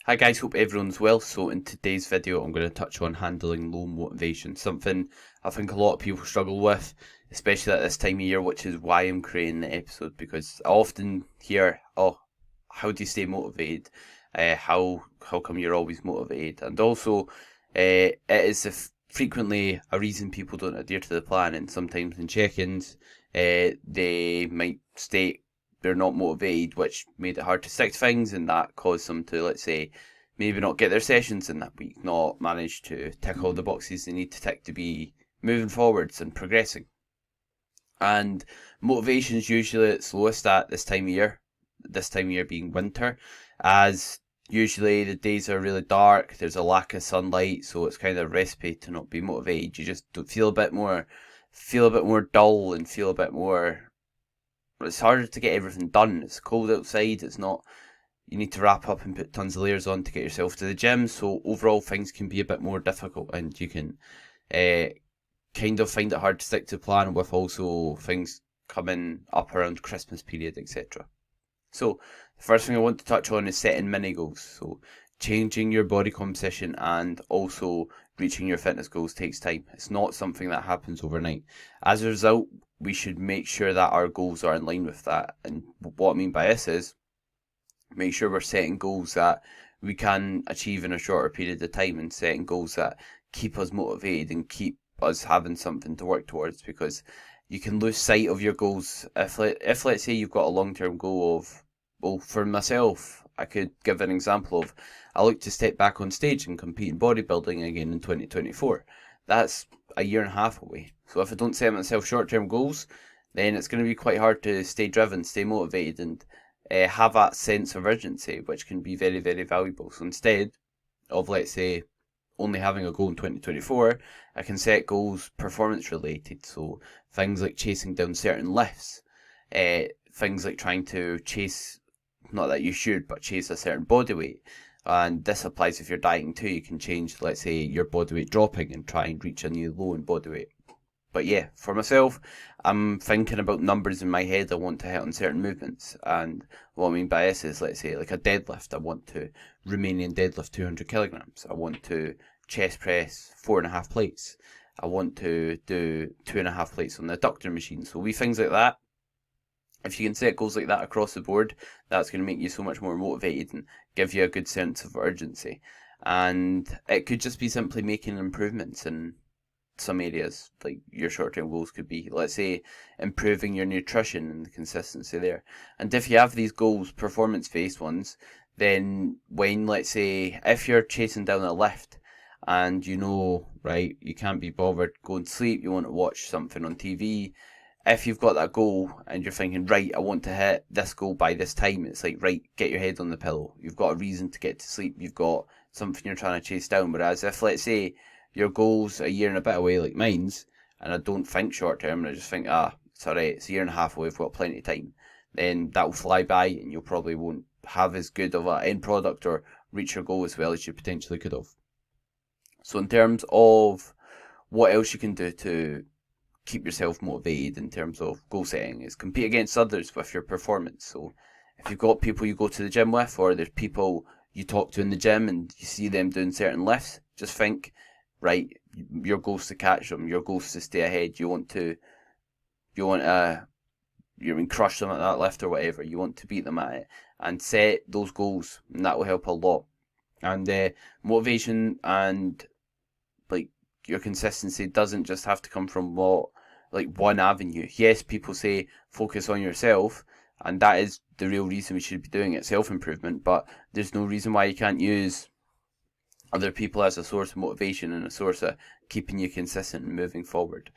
Hi guys, hope everyone's well. So in today's video I'm going to touch on handling low motivation, something I think a lot of people struggle with, especially at this time of year, which is why I'm creating the episode, because I often hear, oh, how do you stay motivated? How come you're always motivated? And also, it is frequently a reason people don't adhere to the plan, and sometimes in check-ins, they might state they're not motivated, which made it hard to stick to things, and that caused them to, let's say, maybe not get their sessions in that week, not manage to tick all the boxes they need to tick to be moving forwards and progressing. And motivation is usually at its lowest at this time of year being winter, as usually the days are really dark, there's a lack of sunlight, so it's kind of a recipe to not be motivated. You just don't feel a bit more dull and feel a bit more, it's harder to get everything done. It's cold outside. It's not. You need to wrap up and put tons of layers on to get yourself to the gym. So overall, things can be a bit more difficult, and you can uh, kind of find it hard to stick to plan with also things coming up around Christmas period, etc. So the first thing I want to touch on is setting mini goals. So changing your body composition and also reaching your fitness goals takes time. It's not something that happens overnight. As a result, we should make sure that our goals are in line with that. And what I mean by this is make sure we're setting goals that we can achieve in a shorter period of time, and setting goals that keep us motivated and keep us having something to work towards, because you can lose sight of your goals if let's say you've got a long-term goal of, well, for myself, I could give an example of, I look to step back on stage and compete in bodybuilding again in 2024. That's a year and a half away. So if I don't set myself short-term goals, then it's going to be quite hard to stay driven, stay motivated, and have that sense of urgency, which can be very, very valuable. So instead of, let's say, only having a goal in 2024, I can set goals performance related. So things like chasing down certain lifts, things like trying to chase, not that you should, but chase a certain body weight. And this applies if you're dieting too. You can change, let's say, your body weight dropping and try and reach a new low in body weight. But yeah, for myself, I'm thinking about numbers in my head I want to hit on certain movements. And what I mean by this is, let's say, like a deadlift, I want to Romanian deadlift 200 kilograms. I want to chest press 4.5 plates. I want to do 2.5 plates on the adductor machine. So things like that. If you can set goals like that across the board, that's going to make you so much more motivated and give you a good sense of urgency. And it could just be simply making improvements in some areas. Like your short-term goals could be, let's say, improving your nutrition and the consistency there. And if you have these goals, performance-based ones, then when, let's say, if you're chasing down a lift and you know, right, you can't be bothered going to sleep, you want to watch something on TV, if you've got that goal and you're thinking, right, I want to hit this goal by this time, it's like, right, get your head on the pillow. You've got a reason to get to sleep. You've got something you're trying to chase down. Whereas if, let's say, your goal's a year and a bit away like mine's, and I don't think short term, and I just think, it's alright, it's a year and a half away, we've got plenty of time, then that will fly by and you probably won't have as good of an end product or reach your goal as well as you potentially could have. So in terms of what else you can do to keep yourself motivated in terms of goal setting is compete against others with your performance. So if you've got people you go to the gym with, or there's people you talk to in the gym and you see them doing certain lifts, just think, right, your goal's to catch them, your goal's to stay ahead, you want to crush them at that lift or whatever, you want to beat them at it, and set those goals, and that will help a lot. And motivation and like your consistency doesn't just have to come from one avenue. Yes, people say focus on yourself, and that is the real reason we should be doing it, self-improvement, but there's no reason why you can't use other people as a source of motivation and a source of keeping you consistent and moving forward,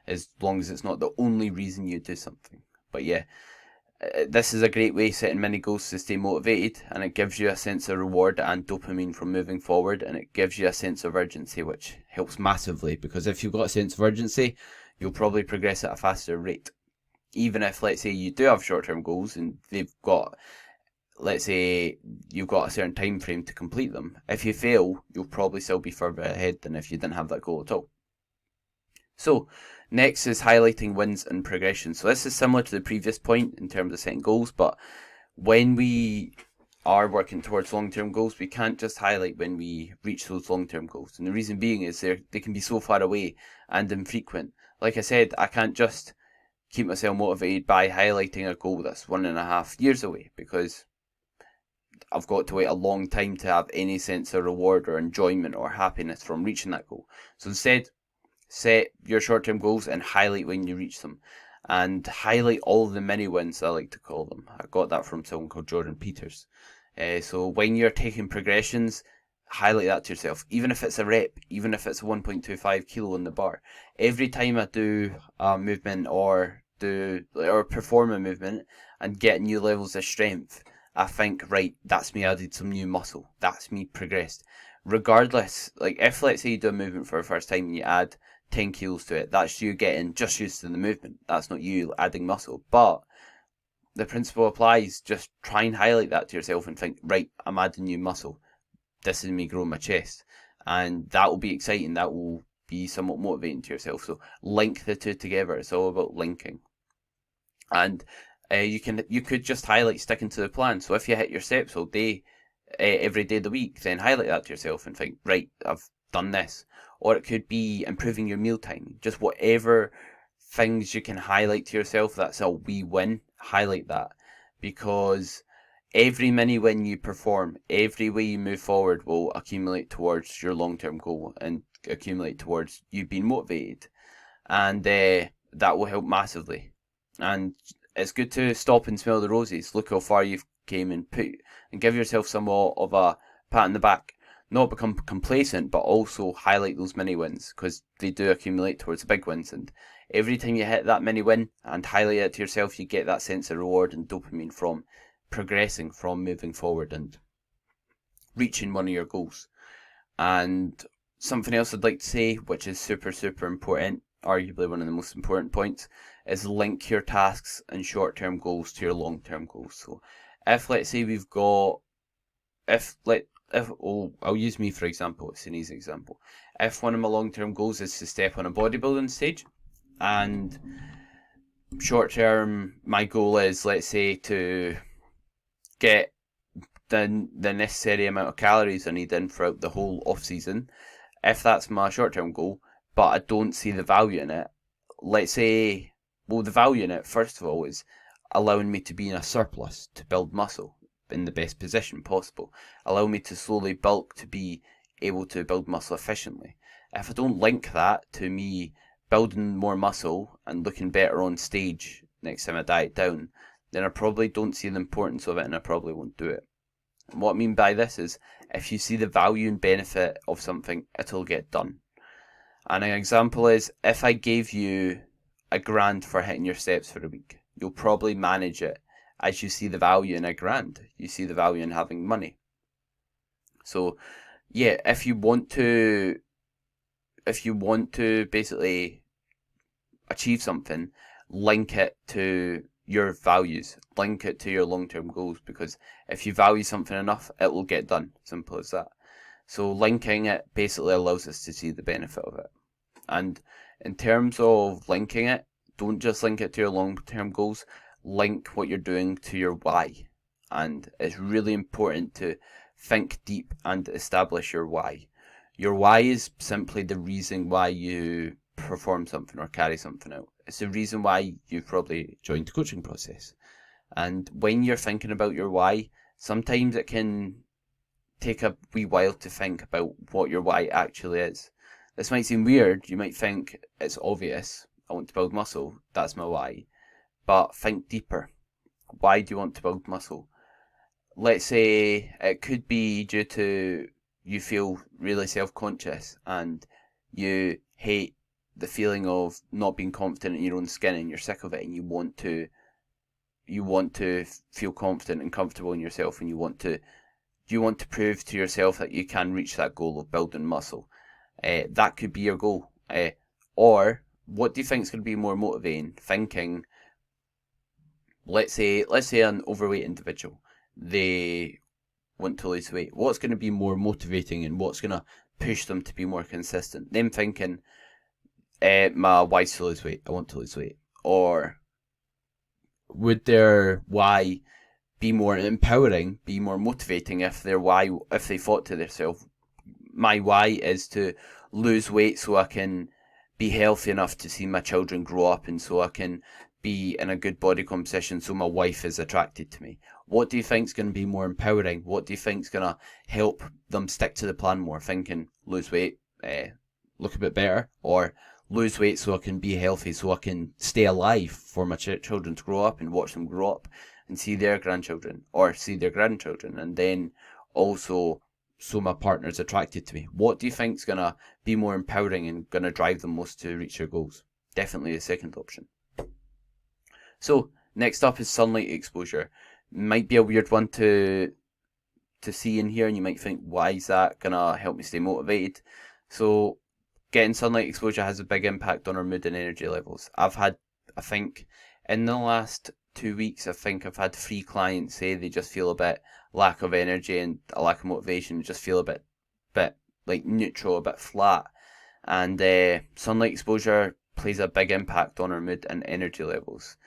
as long as it's not the only reason you do something. But yeah, this is a great way, setting mini goals, to stay motivated, and it gives you a sense of reward and dopamine from moving forward, and it gives you a sense of urgency, which helps massively, because if you've got a sense of urgency, you'll probably progress at a faster rate. Even if, let's say, you do have short-term goals and they've got, let's say, you've got a certain time frame to complete them, if you fail, you'll probably still be further ahead than if you didn't have that goal at all. So next is highlighting wins and progression. So this is similar to the previous point in terms of setting goals, but when we are working towards long-term goals, we can't just highlight when we reach those long-term goals. And the reason being is they can be so far away and infrequent. Like I said, I can't just keep myself motivated by highlighting a goal that's 1.5 years away, because I've got to wait a long time to have any sense of reward or enjoyment or happiness from reaching that goal. So instead, set your short-term goals and highlight when you reach them. And highlight all the mini wins, I like to call them. I got that from someone called Jordan Peters. So when you're taking progressions, highlight that to yourself. Even if it's a rep, even if it's 1.25 kilo on the bar. Every time I do a movement or perform a movement and get new levels of strength, I think, right, that's me added some new muscle. That's me progressed. Regardless, like if let's say you do a movement for the first time and you add 10 kilos to it, that's you getting just used to the movement. That's not you adding muscle. But the principle applies. Just try and highlight that to yourself and think, right, I'm adding new muscle. This is me growing my chest. And that will be exciting. That will be somewhat motivating to yourself. So link the two together. It's all about linking. And you could just highlight sticking to the plan. So if you hit your steps all day, every day of the week, then highlight that to yourself and think, right, I've done this. Or it could be improving your meal timing. Just whatever things you can highlight to yourself, that's a wee win. Highlight that, because every mini win you perform, every way you move forward will accumulate towards your long-term goal and accumulate towards you being motivated. And that will help massively. And it's good to stop and smell the roses. Look how far you've came and give yourself somewhat of a pat on the back. Not become complacent, but also highlight those mini wins, because they do accumulate towards the big wins. And every time you hit that mini win and highlight it to yourself, you get that sense of reward and dopamine from progressing, from moving forward and reaching one of your goals. And something else I'd like to say, which is super, super important, arguably one of the most important points, is link your tasks and short-term goals to your long-term goals. So if let's say we've got, I'll use me for example, it's an easy example. If one of my long-term goals is to step on a bodybuilding stage, and short-term my goal is, let's say, to get the necessary amount of calories I need in throughout the whole off-season, if that's my short-term goal, but I don't see the value in it, let's say, well, the value in it, first of all, is allowing me to be in a surplus to build muscle in the best position possible. Allow me to slowly bulk to be able to build muscle efficiently. If I don't link that to me building more muscle and looking better on stage next time I diet down, then I probably don't see the importance of it and I probably won't do it. And what I mean by this is, if you see the value and benefit of something, it'll get done. And an example is, if I gave you £1,000 for hitting your steps for a week, you'll probably manage it as you see the value in £1,000. You see the value in having money. So, yeah, if you want to basically achieve something, link it to your values, link it to your long-term goals, because if you value something enough, it will get done. Simple as that. So linking it basically allows us to see the benefit of it. And in terms of linking it, don't just link it to your long-term goals, link what you're doing to your why. And it's really important to think deep and establish your why. Your why is simply the reason why you perform something or carry something out. It's the reason why you've probably joined the coaching process. And when you're thinking about your why, sometimes it can take a wee while to think about what your why actually is. This might seem weird. You might think it's obvious. I want to build muscle. That's my why. But think deeper. Why do you want to build muscle? Let's say it could be due to you feel really self-conscious and you hate the feeling of not being confident in your own skin and you're sick of it, and you want to feel confident and comfortable in yourself, and you want to prove to yourself that you can reach that goal of building muscle. That could be your goal. Or what do you think is going to be more motivating? Thinking, let's say an overweight individual, they want to lose weight. What's going to be more motivating and what's going to push them to be more consistent? Them thinking, my why's to lose weight. I want to lose weight. Or would their why be more empowering, be more motivating if they thought to themselves, my why is to lose weight so I can be healthy enough to see my children grow up, and so I can be in a good body composition so my wife is attracted to me. What do you think is going to be more empowering? What do you think is going to help them stick to the plan more? Thinking lose weight, look a bit better, or lose weight so I can be healthy, so I can stay alive for my children to grow up and watch them grow up and see their grandchildren or see their grandchildren, and then also so my partner's attracted to me. What do you think is going to be more empowering and going to drive them most to reach their goals? Definitely the second option. So next up is sunlight exposure. Might be a weird one to see in here, and you might think, why is that going to help me stay motivated? So getting sunlight exposure has a big impact on our mood and energy levels. I think in the last 2 weeks, I think I've had 3 clients say they just feel a bit lack of energy and a lack of motivation, just feel a bit like neutral, a bit flat. And sunlight exposure plays a big impact on our mood and energy levels.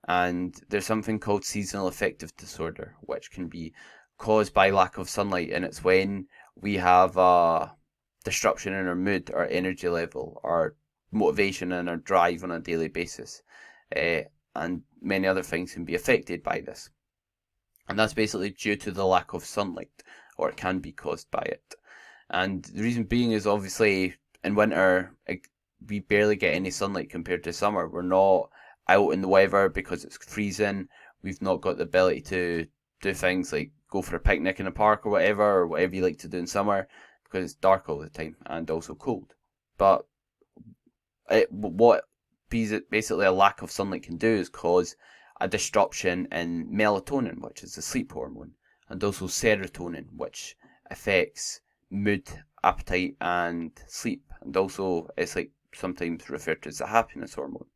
And there's something called seasonal affective disorder, which can be caused by lack of sunlight, and it's when we have a disruption in our mood, our energy level, our motivation and our drive on a daily basis. And many other things can be affected by this. And that's basically due to the lack of sunlight, or it can be caused by it. And the reason being is obviously in winter, we barely get any sunlight compared to summer. We're not out in the weather because it's freezing. We've not got the ability to do things like go for a picnic in a park or whatever you like to do in summer, because it's dark all the time and also cold. But what basically a lack of sunlight can do is cause a disruption in melatonin, which is the sleep hormone, and also serotonin, which affects mood, appetite, and sleep. And also it's like sometimes referred to as the happiness hormone.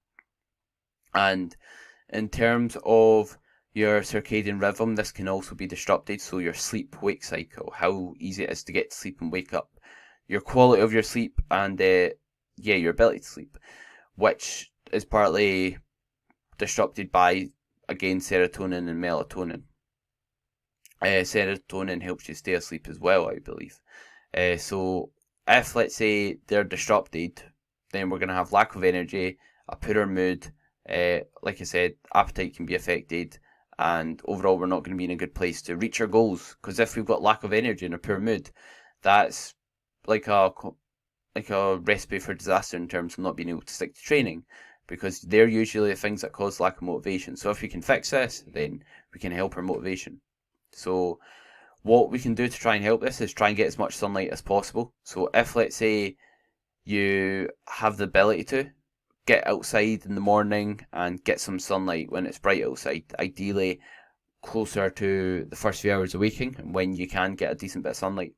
And in terms of your circadian rhythm, this can also be disrupted. So your sleep-wake cycle, how easy it is to get to sleep and wake up, your quality of your sleep, and your ability to sleep, which is partly disrupted by, again, serotonin and melatonin. Serotonin helps you stay asleep as well, I believe. So if, let's say, they're disrupted, then we're going to have lack of energy, a poorer mood. Like I said, appetite can be affected, and overall we're not going to be in a good place to reach our goals. Because if we've got lack of energy and a poor mood, that's like a recipe for disaster in terms of not being able to stick to training, because they're usually the things that cause lack of motivation. So if we can fix this, then we can help our motivation. So what we can do to try and help this is try and get as much sunlight as possible. So if, let's say, you have the ability to get outside in the morning and get some sunlight when it's bright outside, ideally closer to the first few hours of waking, when you can get a decent bit of sunlight,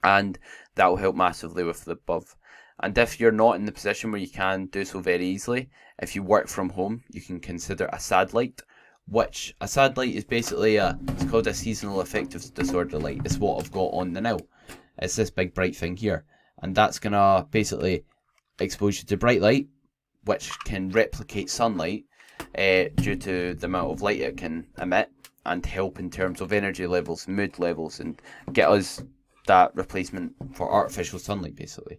and that will help massively with the above. And if you're not in the position where you can do so very easily, if you work from home, you can consider a sad light, which a sad light is basically it's called a seasonal affective disorder light. It's what I've got on the now. It's this big bright thing here, and that's gonna basically expose you to bright light, which can replicate sunlight due to the amount of light it can emit, and help in terms of energy levels, mood levels, and get us that replacement for artificial sunlight, basically.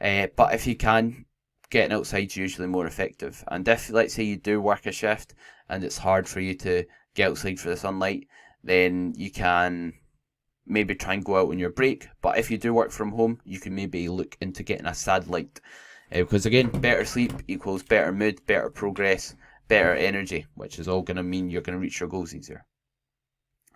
But if you can, getting outside is usually more effective. And if, let's say, you do work a shift and it's hard for you to get outside for the sunlight, then you can maybe try and go out on your break. But if you do work from home, you can maybe look into getting a sad light. Because again, better sleep equals better mood, better progress, better energy, which is all going to mean you're going to reach your goals easier.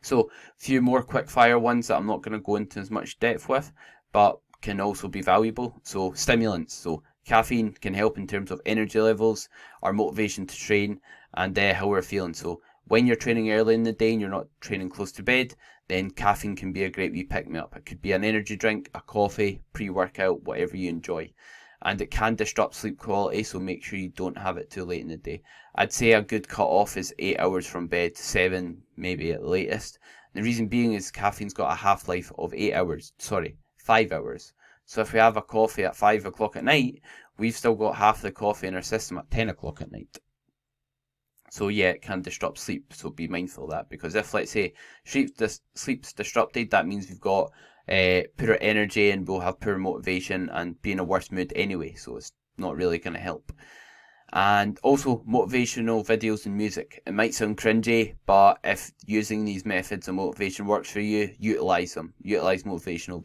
So a few more quick fire ones that I'm not going to go into as much depth with, but can also be valuable. So stimulants. So caffeine can help in terms of energy levels, our motivation to train, and how we're feeling. So when you're training early in the day and you're not training close to bed, then caffeine can be a great wee pick-me-up. It could be an energy drink, a coffee, pre-workout, whatever you enjoy. And it can disrupt sleep quality, so make sure you don't have it too late in the day. I'd say a good cut-off is 8 hours from bed, 7 maybe at the latest. The reason being is caffeine's got a half-life of 5 hours. So if we have a coffee at 5 o'clock at night, we've still got half the coffee in our system at 10 o'clock at night. So yeah, it can disrupt sleep. So be mindful of that, because if, let's say, sleep's disrupted, that means we've got poorer energy and we'll have poor motivation and be in a worse mood anyway. So it's not really going to help. And also motivational videos and music. It might sound cringy, but if using these methods of motivation works for you, utilize them. Utilize motivational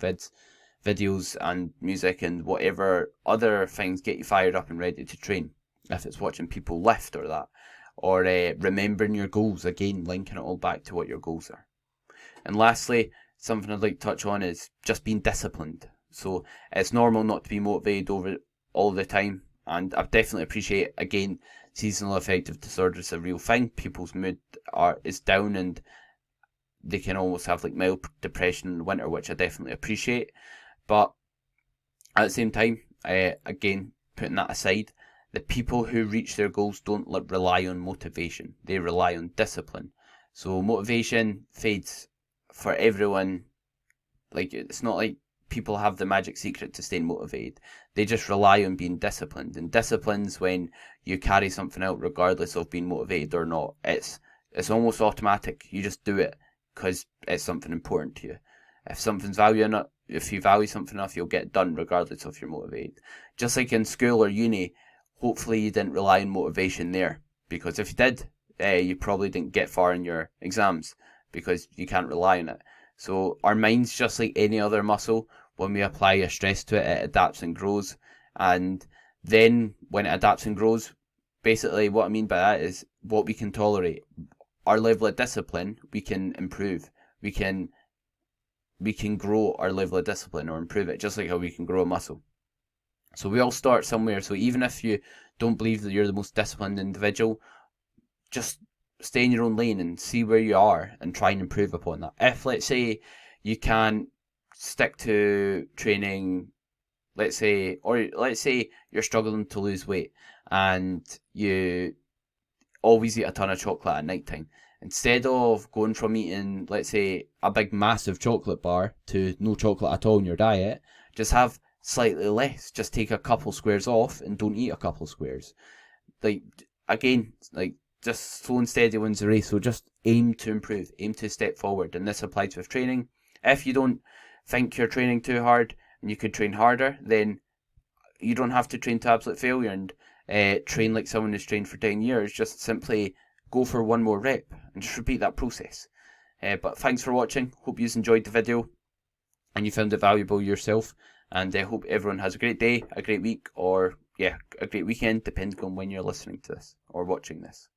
videos and music and whatever other things get you fired up and ready to train. If it's watching people lift or that. Or remembering your goals, again, linking it all back to what your goals are. And lastly, something I'd like to touch on is just being disciplined. So it's normal not to be motivated over all the time. And I definitely appreciate, again, seasonal affective disorder is a real thing. People's mood is down and they can almost have like mild depression in the winter, which I definitely appreciate. But at the same time, again, putting that aside, the people who reach their goals don't rely on motivation. They rely on discipline. So motivation fades for everyone. Like, it's not like people have the magic secret to staying motivated. They just rely on being disciplined. And discipline's when you carry something out regardless of being motivated or not. It's almost automatic. You just do it because it's something important to you. If you value something enough, you'll get it done regardless of you're motivated. Just like in school or uni, hopefully you didn't rely on motivation there. Because if you did, you probably didn't get far in your exams because you can't rely on it. So our mind's just like any other muscle. When we apply a stress to it, it adapts and grows. And then when it adapts and grows, basically what I mean by that is what we can tolerate. Our level of discipline, we can improve. We can grow our level of discipline or improve it, just like how we can grow a muscle. So we all start somewhere. So even if you don't believe that you're the most disciplined individual, just stay in your own lane and see where you are and try and improve upon that. If, let's say, you can stick to training, let's say you're struggling to lose weight and you always eat a ton of chocolate at night time. Instead of going from eating, let's say, a big massive chocolate bar to no chocolate at all in your diet, just have slightly less. Just take a couple squares off and don't eat a couple squares. Just slow and steady wins the race. So just aim to improve, aim to step forward. And this applies with training. If you don't think you're training too hard and you could train harder, then you don't have to train to absolute failure and train like someone who's trained for 10 years. Just simply go for one more rep and just repeat that process. But thanks for watching. Hope you enjoyed the video and you found it valuable yourself. And I hope everyone has a great day, a great week, or a great weekend, depending on when you're listening to this or watching this.